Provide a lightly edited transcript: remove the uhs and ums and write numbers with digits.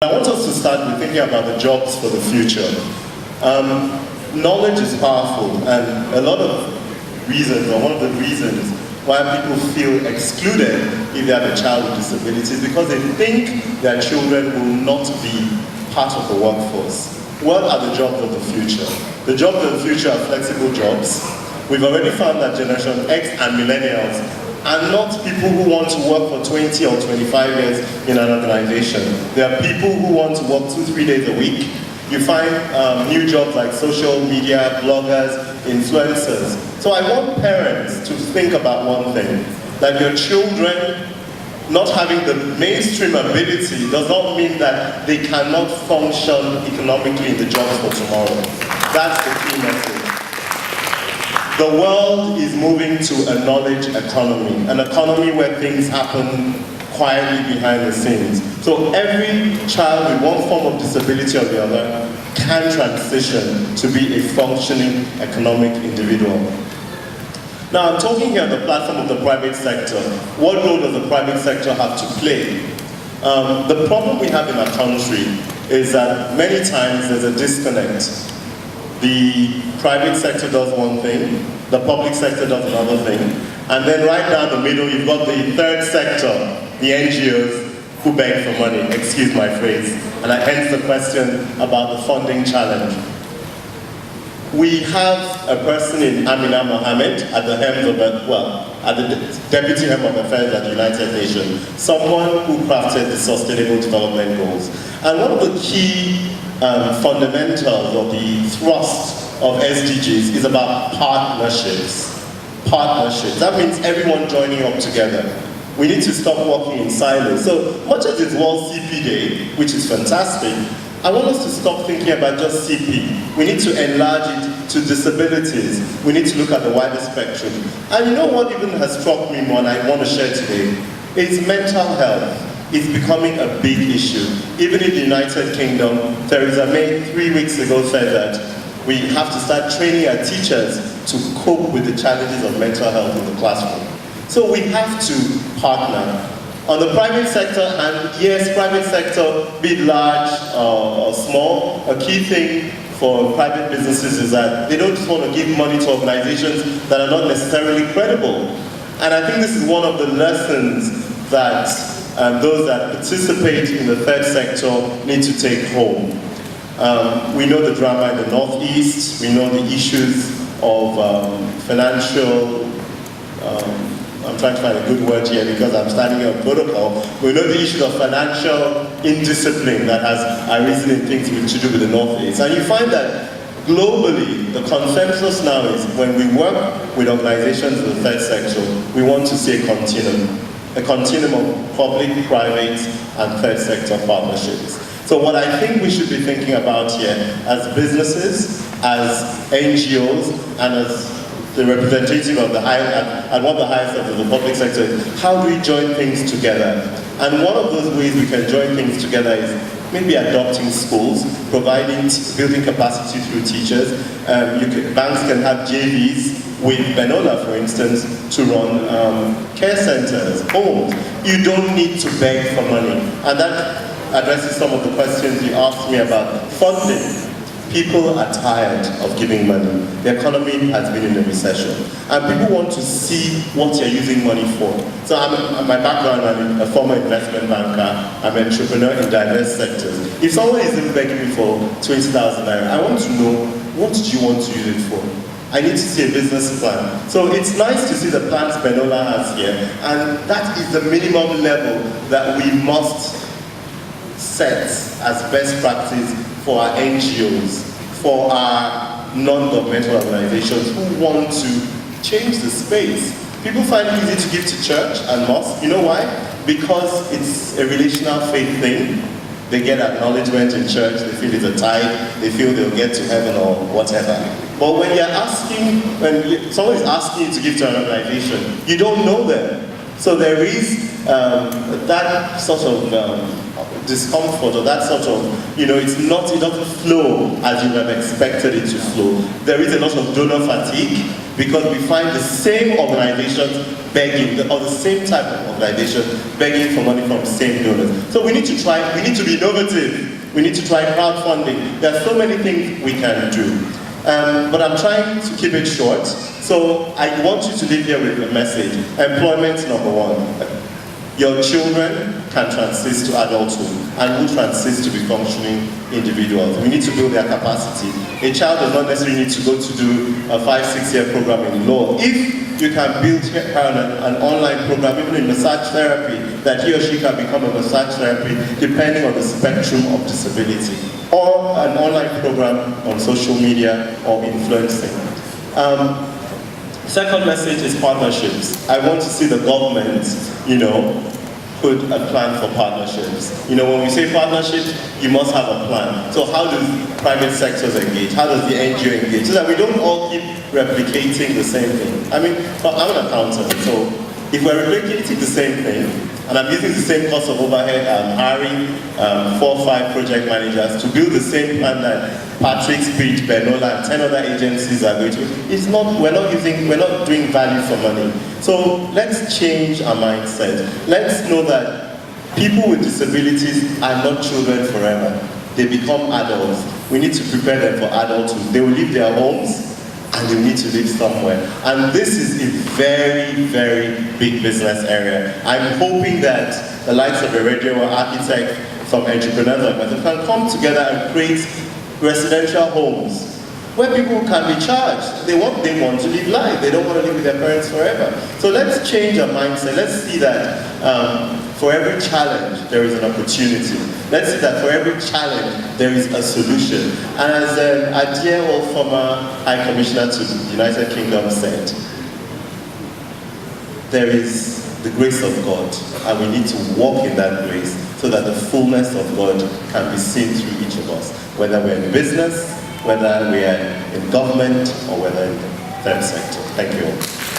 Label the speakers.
Speaker 1: I want us to start with thinking about the jobs for the future. Knowledge is powerful, and a lot of reasons, or one of the reasons why people feel excluded if they have a child with disabilities, because they think their children will not be part of the workforce. What are the jobs of the future? The jobs of the future are flexible jobs. We've already found that Generation X and Millennials are not people who want to work for 20 or 25 years in an organization. They are people who want to work 2-3 days a week. You find new jobs like social media, bloggers, influencers. So I want parents to think about one thing, that your children not having the mainstream ability does not mean that they cannot function economically in the jobs for tomorrow. That's the key message. The world is moving to a knowledge economy, an economy where things happen quietly behind the scenes. So every child with one form of disability or the other can transition to be a functioning economic individual. Now I'm talking here on the platform of the private sector. What role does the private sector have to play? The problem we have in our country is that many times there's a disconnect. The private sector does one thing, the public sector does another thing, and then right down the middle you've got the third sector, the NGOs, who beg for money, excuse my phrase, and hence the question about the funding challenge. We have a person in Amina Mohammed at the helm of, at the Deputy Helm of Affairs at the United Nations, someone who crafted the Sustainable Development Goals. And one of the key fundamentals or the thrust of SDGs is about partnerships. Partnerships. That means everyone joining up together. We need to stop working in silos. So much as it's World CP Day, which is fantastic, I want us to stop thinking about just CP. We need to enlarge it to disabilities. We need to look at the wider spectrum. And you know what even has struck me more and I want to share today? Is mental health. It's becoming a big issue. Even in the United Kingdom, Theresa May 3 weeks ago said that we have to start training our teachers to cope with the challenges of mental health in the classroom. So we have to partner. On the private sector, and yes, private sector, be it large or small, a key thing for private businesses is that they don't just want to give money to organizations that are not necessarily credible. And I think this is one of the lessons that those that participate in the third sector need to take home. We know the drama in the Northeast, we know the issues of financial, I'm trying to find a good word here because I'm starting a protocol. We know the issue of financial indiscipline that has arisen in things to do with the Northeast. And you find that globally, the consensus now is when we work with organizations in the third sector, we want to see a continuum of public, private, and third sector partnerships. So what I think we should be thinking about here as businesses, as NGOs, and as the representative of the at one of the highest levels of the public sector, how do we join things together? And one of those ways we can join things together is maybe adopting schools, building capacity through teachers. Banks can have JVs with Benola, for instance, to run care centers, homes. You don't need to beg for money. And that addresses some of the questions you asked me about funding. People are tired of giving money. The economy has been in a recession. And people want to see what you're using money for. So my background, I'm a former investment banker. I'm an entrepreneur in diverse sectors. If someone is even begging me for 20,000 naira, I want to know, what do you want to use it for? I need to see a business plan. So it's nice to see the plans Benola has here. And that is the minimum level that we must set as best practice for our NGOs, for our non-governmental organizations who want to change the space. People find it easy to give to church and mosque. You know why? Because it's a relational faith thing. They get acknowledgement in church, they feel it's a tithe, they feel they'll get to heaven or whatever. But when someone is asking you to give to an organization, you don't know them. So there is that sort of discomfort or that sort of, it doesn't flow as you have expected it to flow. There is a lot of donor fatigue because we find the same organizations begging, or the same type of organization begging for money from the same donors. So we need to be innovative. We need to try crowdfunding. There are so many things we can do. But I'm trying to keep it short. So I want you to leave here with a message. Employment, number one. Your children can transit to adulthood and will transit to be functioning individuals. We need to build their capacity. A child does not necessarily need to go to do a 5-6 year program in law. If you can build an online program, even in massage therapy, that he or she can become a massage therapy depending on the spectrum of disability, or an online program on social media or influencing. Second message is partnerships. I want to see the government, put a plan for partnerships. When we say partnerships, you must have a plan. So how do private sectors engage? How does the NGO engage? So that we don't all keep replicating the same thing. I'm an accountant, so if we're replicating the same thing, and I'm using the same cost of overhead, I'm hiring 4 or 5 project managers to build the same plan that Patrick, Speed, Benola, and 10 other agencies are going to. We're not doing value for money. So let's change our mindset. Let's know that people with disabilities are not children forever. They become adults. We need to prepare them for adulthood. They will leave their homes, and you need to live somewhere. And this is a very, very big business area. I'm hoping that the likes of a radio or architect, some entrepreneurs like myself can come together and create residential homes where people can be charged. They want to live life. They don't want to live with their parents forever. So let's change our mindset. Let's see that for every challenge, there is an opportunity. Let's see that for every challenge, there is a solution. And as a dear old former High Commissioner to the United Kingdom said, there is the grace of God, and we need to walk in that grace so that the fullness of God can be seen through each of us, whether we're in business, whether we are in government, or whether in the third sector. Thank you all.